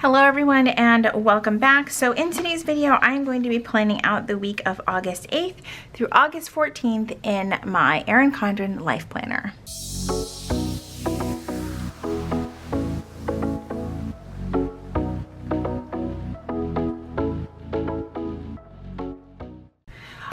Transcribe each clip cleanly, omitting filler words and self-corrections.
Hello everyone and welcome back. So in today's video, I'm going to be planning out the week of August 8th through August 14th in my Erin Condren Life Planner.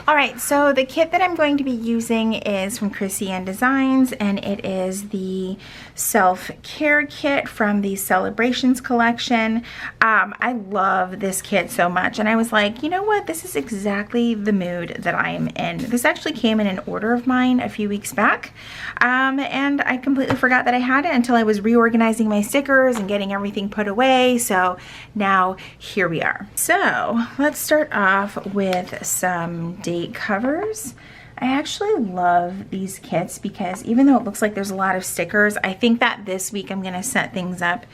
Alright, so the kit that I'm going to be using is from Chrissy Designs, and it is the self-care kit from the Celebrations collection. I love this kit so much, and I was like, you know what, this is exactly the mood that I am in. This actually came in an order of mine a few weeks back, and I completely forgot that I had it until I was reorganizing my stickers and getting everything put away, so now here we are. So let's start off with some date covers. I actually love these kits because even though it looks like there's a lot of stickers, I think that this week I'm going to set things up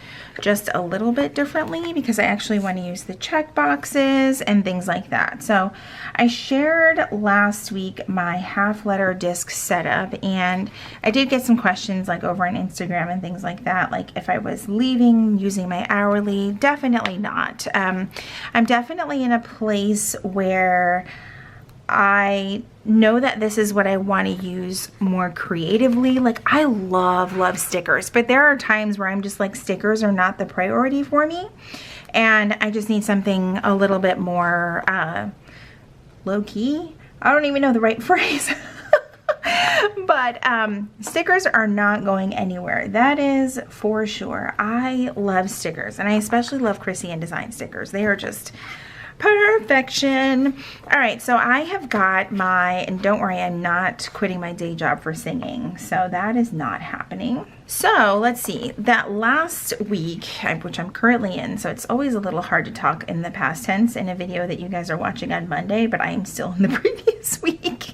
just a little bit differently because I actually want to use the check boxes and things like that. So I shared last week my half letter disc setup, and I did get some questions like over on Instagram and things like that, like if I was leaving using my hourly. Definitely not. I'm definitely in a place where I know that this is what I want to use more creatively. Like, I love stickers, but there are times where I'm just like, stickers are not the priority for me, and I just need something a little bit more low-key. I don't even know the right phrase. But stickers are not going anywhere. That is for sure. I love stickers, and I especially love Chrissy Designs stickers. They are just perfection. All right, so I have got my, and don't worry, I'm not quitting my day job for singing, so that is not happening. So let's see, that last week, which I'm currently in, so it's always a little hard to talk in the past tense in a video that you guys are watching on Monday, but I am still in the previous week.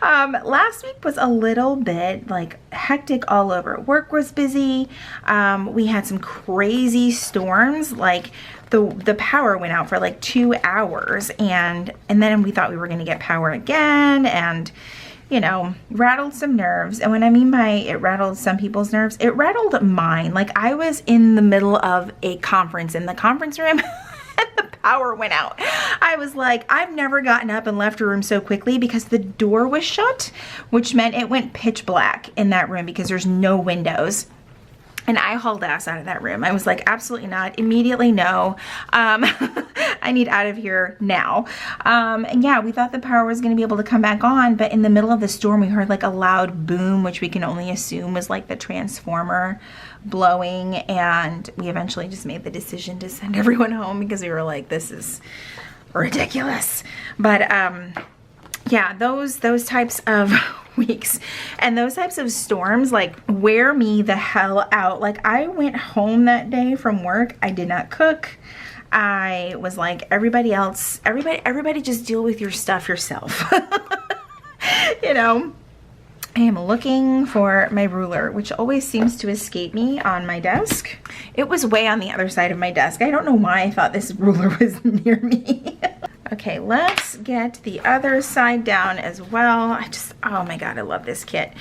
Last week was a little bit like hectic all over. Work was busy. We had some crazy storms, like the power went out for like 2 hours, and then we thought we were going to get power again, and you know, rattled some nerves. And when I mean by it rattled some people's nerves, it rattled mine. Like, I was in the middle of a conference in the conference room and the power went out. I was like, I've never gotten up and left a room so quickly because the door was shut, which meant it went pitch black in that room because there's no windows. And I hauled ass out of that room. I was like, absolutely not. Immediately no. I need out of here now. And yeah, we thought the power was going to be able to come back on, but in the middle of the storm, we heard like a loud boom, which we can only assume was like the transformer blowing. And we eventually just made the decision to send everyone home because we were like, this is ridiculous. But yeah, those types of weeks and those types of storms like wear me the hell out. Like, I went home that day from work. I did not cook. I was like, everybody else, everybody just deal with your stuff yourself. You know, I am looking for my ruler, which always seems to escape me on my desk. It was way on the other side of my desk. I don't know why I thought this ruler was near me. Okay, let's get the other side down as well. Oh my God, I love this kit.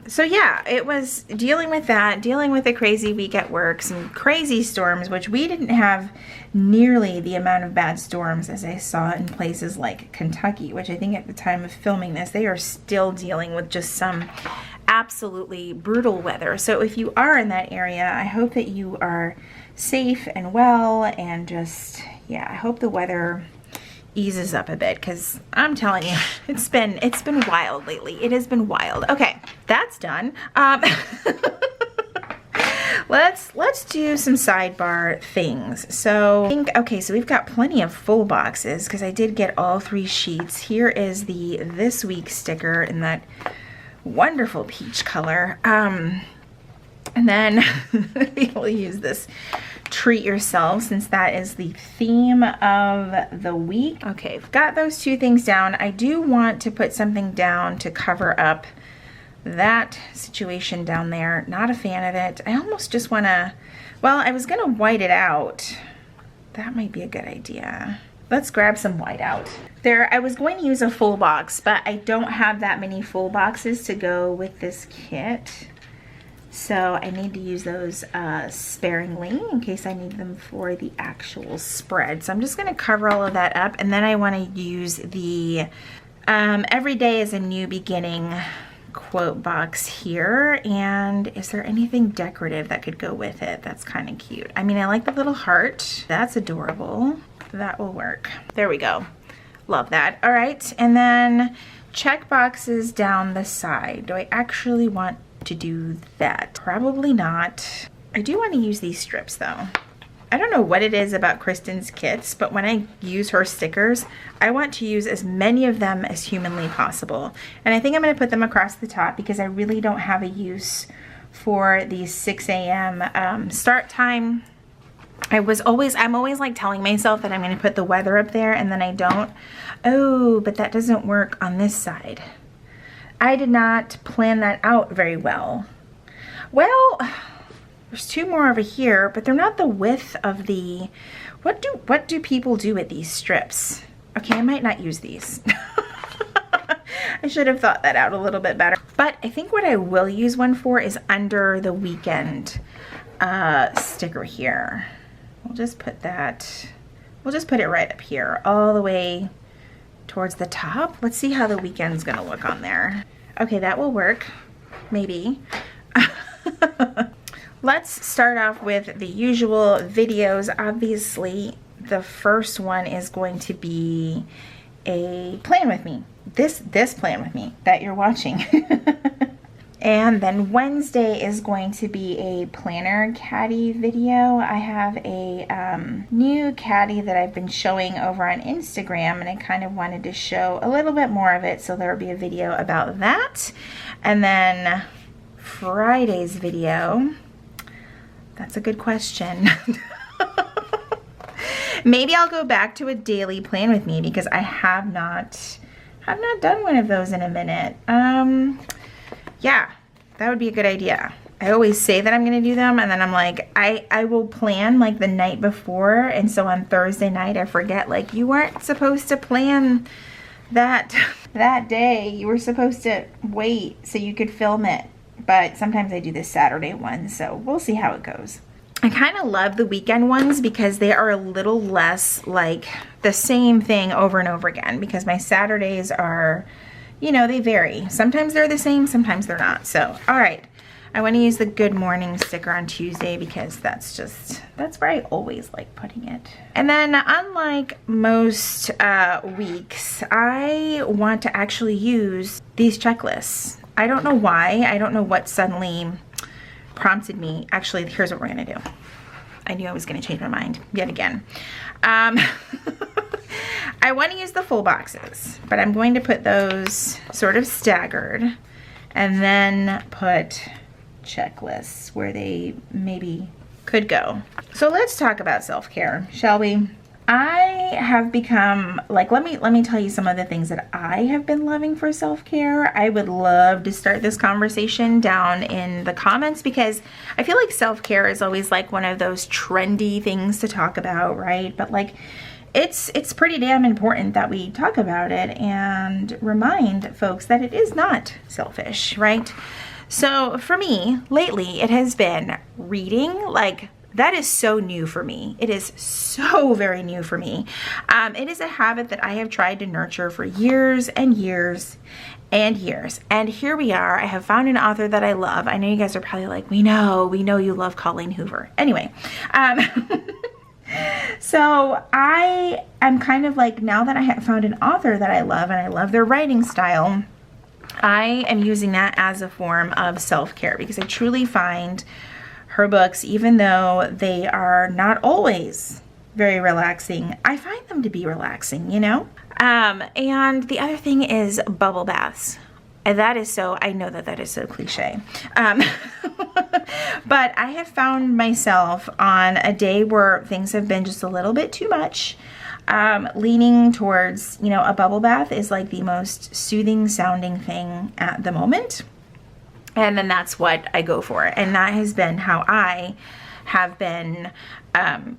So yeah, it was dealing with that, dealing with a crazy week at work, some crazy storms, which we didn't have nearly the amount of bad storms as I saw in places like Kentucky, which I think at the time of filming this, they are still dealing with just some absolutely brutal weather. So if you are in that area, I hope that you are safe and well, and just, yeah, I hope the weather eases up a bit, because I'm telling you, it's been wild lately. It has been wild. Okay, that's done. Let's do some sidebar things. So okay, so we've got plenty of full boxes because I did get all 3 sheets. Here is the this week sticker in that wonderful peach color. And then we'll use this treat yourself, since that is the theme of the week. Okay, I've got those 2 things down. I do want to put something down to cover up that situation down there. Not a fan of it. I almost just want to, well, I was going to white it out. That might be a good idea. Let's grab some white out. There, I was going to use a full box, but I don't have that many full boxes to go with this kit. So I need to use those sparingly in case I need them for the actual spread. So I'm just gonna cover all of that up, and then I wanna use the every day is a new beginning quote box here. And is there anything decorative that could go with it? That's kind of cute. I mean, I like the little heart. That's adorable. That will work. There we go. Love that. All right, and then check boxes down the side. Do I actually want to do that? Probably not. I do want to use these strips though. I don't know what it is about Kristen's kits, but when I use her stickers, I want to use as many of them as humanly possible. And I think I'm going to put them across the top because I really don't have a use for the 6 a.m. Start time. I'm always like telling myself that I'm going to put the weather up there, and then I don't. Oh, but that doesn't work on this side. I did not plan that out very well. Well, there's two more over here, but they're not the width of the, what do people do with these strips? Okay, I might not use these. I should have thought that out a little bit better. But I think what I will use one for is under the weekend sticker here. We'll just put it right up here, all the way towards the top. Let's see how the weekend's gonna look on there. Okay, that will work, maybe. Let's start off with the usual videos. Obviously, the first one is going to be a plan with me. This plan with me that you're watching. And then Wednesday is going to be a planner caddy video. I have a new caddy that I've been showing over on Instagram, and I kind of wanted to show a little bit more of it, so there will be a video about that. And then Friday's video, that's a good question. Maybe I'll go back to a daily plan with me because I have not done one of those in a minute. Yeah, that would be a good idea. I always say that I'm gonna do them, and then I'm like, I will plan like the night before, and so on Thursday night I forget, like, you weren't supposed to plan that day. You were supposed to wait so you could film it. But sometimes I do this Saturday one, so we'll see how it goes. I kind of love the weekend ones because they are a little less like the same thing over and over again, because my Saturdays are, you know, they vary. Sometimes they're the same, sometimes they're not. So, all right. I want to use the good morning sticker on Tuesday because that's where I always like putting it. And then unlike most weeks, I want to actually use these checklists. I don't know why. I don't know what suddenly prompted me. Actually, here's what we're gonna do. I knew I was gonna change my mind yet again. I want to use the full boxes, but I'm going to put those sort of staggered and then put checklists where they maybe could go. So let's talk about self-care, shall we? I have become, like, let me tell you some of the things that I have been loving for self-care. I would love to start this conversation down in the comments because I feel like self-care is always like one of those trendy things to talk about, right? But like, it's pretty damn important that we talk about it and remind folks that it is not selfish, right? So for me, lately, it has been reading. Like, that is so new for me. It is so very new for me. It is a habit that I have tried to nurture for years and years and years. And here we are. I have found an author that I love. I know you guys are probably like, we know you love Colleen Hoover. Anyway, so I am kind of like, now that I have found an author that I love and I love their writing style, I am using that as a form of self-care because I truly find her books, even though they are not always very relaxing, I find them to be relaxing, you know? And the other thing is bubble baths. And that is so, I know that is so cliche. But I have found myself on a day where things have been just a little bit too much, leaning towards, you know, a bubble bath is like the most soothing sounding thing at the moment. And then that's what I go for. And that has been how I have been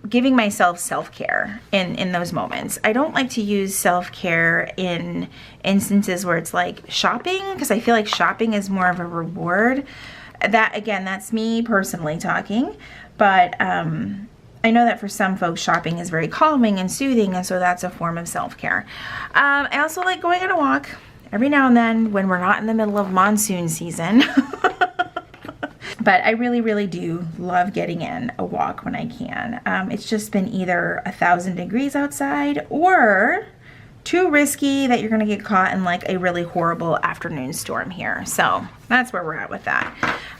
giving myself self-care in those moments. I don't like to use self-care in instances where it's like shopping, because I feel like shopping is more of a reward. That, again, that's me personally talking, but I know that for some folks, shopping is very calming and soothing, and so that's a form of self-care. I also like going on a walk every now and then when we're not in the middle of monsoon season. But I really, really do love getting in a walk when I can. It's just been either 1,000 degrees outside or too risky that you're gonna get caught in like a really horrible afternoon storm here. So that's where we're at with that.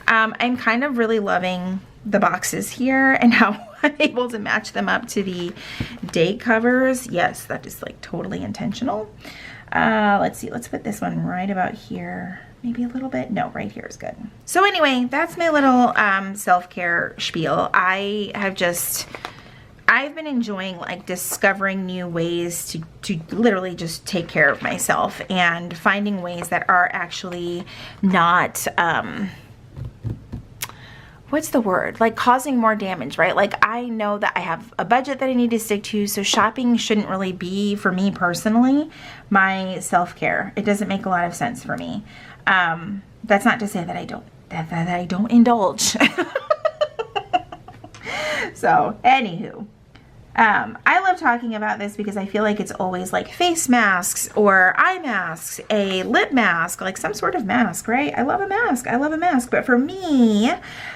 I'm kind of really loving the boxes here and how I'm able to match them up to the date covers. Yes, that is like totally intentional. Let's see, let's put this one right about here. Maybe a little bit, no, right here is good. So anyway, that's my little self-care spiel. I've been enjoying like discovering new ways to literally just take care of myself and finding ways that are actually not, what's the word? Like causing more damage, right? Like I know that I have a budget that I need to stick to, so shopping shouldn't really be, for me personally, my self-care. It doesn't make a lot of sense for me. That's not to say that I don't indulge. So, anywho, I love talking about this because I feel like it's always like face masks or eye masks, a lip mask, like some sort of mask, right? I love a mask. I love a mask. But for me,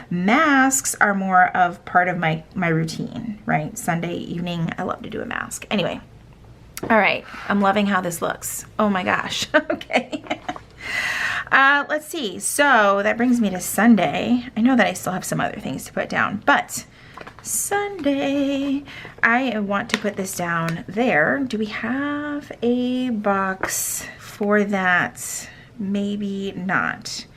masks are more of part of my routine, right? Sunday evening, I love to do a mask. Anyway, all right. I'm loving how this looks. Oh my gosh. Okay. Let's see. So that brings me to Sunday. I know that I still have some other things to put down, but Sunday, I want to put this down there. Do we have a box for that? Maybe not.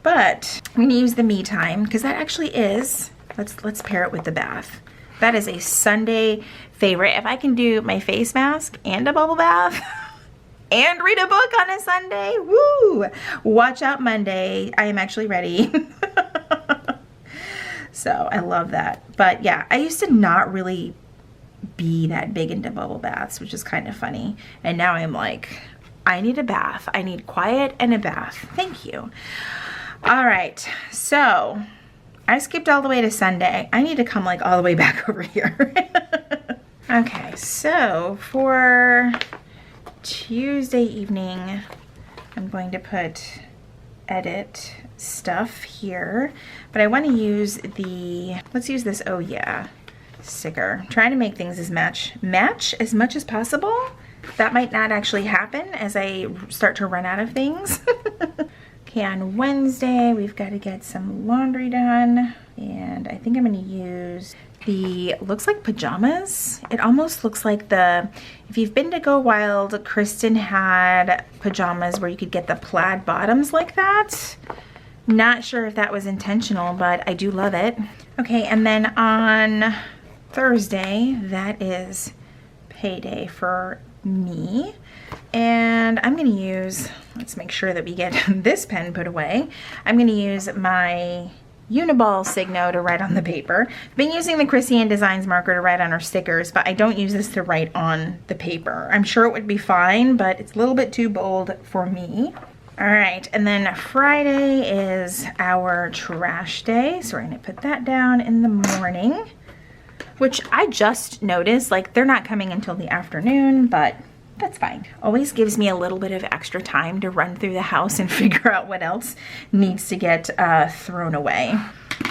But I'm going to use the me time because that actually is, let's pair it with the bath. That is a Sunday favorite. If I can do my face mask and a bubble bath and read a book on a Sunday, woo! Watch out Monday. I am actually ready. So I love that. But yeah, I used to not really be that big into bubble baths, which is kind of funny. And now I'm like, I need a bath. I need quiet and a bath. Thank you. All right, so I skipped all the way to Sunday. I need to come like all the way back over here. Okay, so for Tuesday evening, I'm going to put edit stuff here, but I want to use the, let's use this oh yeah sticker. I'm trying to make things as match as much as possible. That might not actually happen as I start to run out of things. Okay, on Wednesday we've got to get some laundry done, and I think I'm going to use the, looks like pajamas. It almost looks like the, if you've been to Go Wild, Kristen had pajamas where you could get the plaid bottoms like that. Not sure if that was intentional, but I do love it. Okay, and then on Thursday, that is payday for me. And I'm gonna use, let's make sure that we get this pen put away. I'm gonna use my Uniball Signo to write on the paper. I've been using the Chrissy Designs marker to write on our stickers, but I don't use this to write on the paper. I'm sure it would be fine, but it's a little bit too bold for me. All right, and then Friday is our trash day, so we're gonna put that down in the morning, which I just noticed, like they're not coming until the afternoon, but that's fine. Always gives me a little bit of extra time to run through the house and figure out what else needs to get thrown away.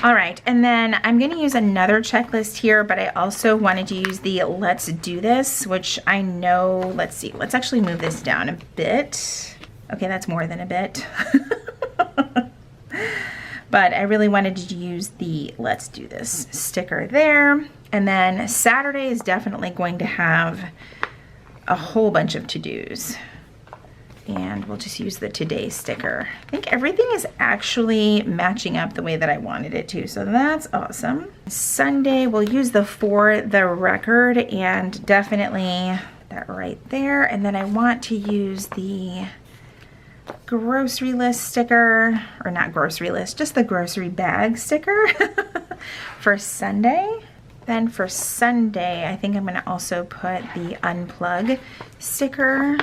All right, and then I'm gonna use another checklist here, but I also wanted to use the Let's Do This, which I know, let's see, let's actually move this down a bit. Okay, that's more than a bit. But I really wanted to use the Let's Do This sticker there. And then Saturday is definitely going to have a whole bunch of to-dos. And we'll just use the Today sticker. I think everything is actually matching up the way that I wanted it to, so that's awesome. Sunday, we'll use the For the Record, and definitely that right there. And then I want to use the grocery list sticker, or not grocery list, just the grocery bag sticker for Sunday. Then for Sunday, I think I'm going to also put the Unplug sticker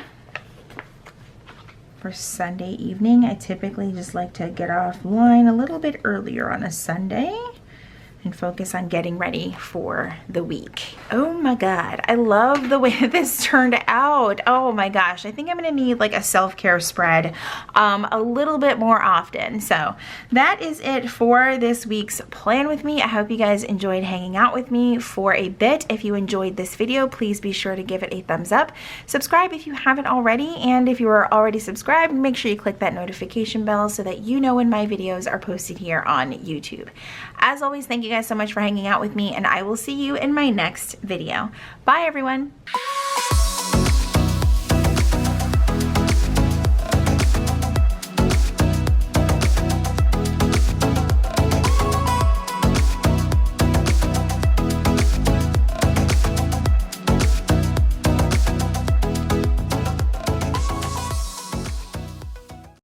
for Sunday evening. I typically just like to get offline a little bit earlier on a Sunday and focus on getting ready for the week. Oh my God, I love the way this turned out. Oh my gosh, I think I'm gonna need like a self-care spread a little bit more often. So that is it for this week's plan with me. I hope you guys enjoyed hanging out with me for a bit. If you enjoyed this video, please be sure to give it a thumbs up. Subscribe if you haven't already, and if you are already subscribed, make sure you click that notification bell so that you know when my videos are posted here on YouTube. As always, thank you guys so much for hanging out with me, and I will see you in my next video. Bye everyone.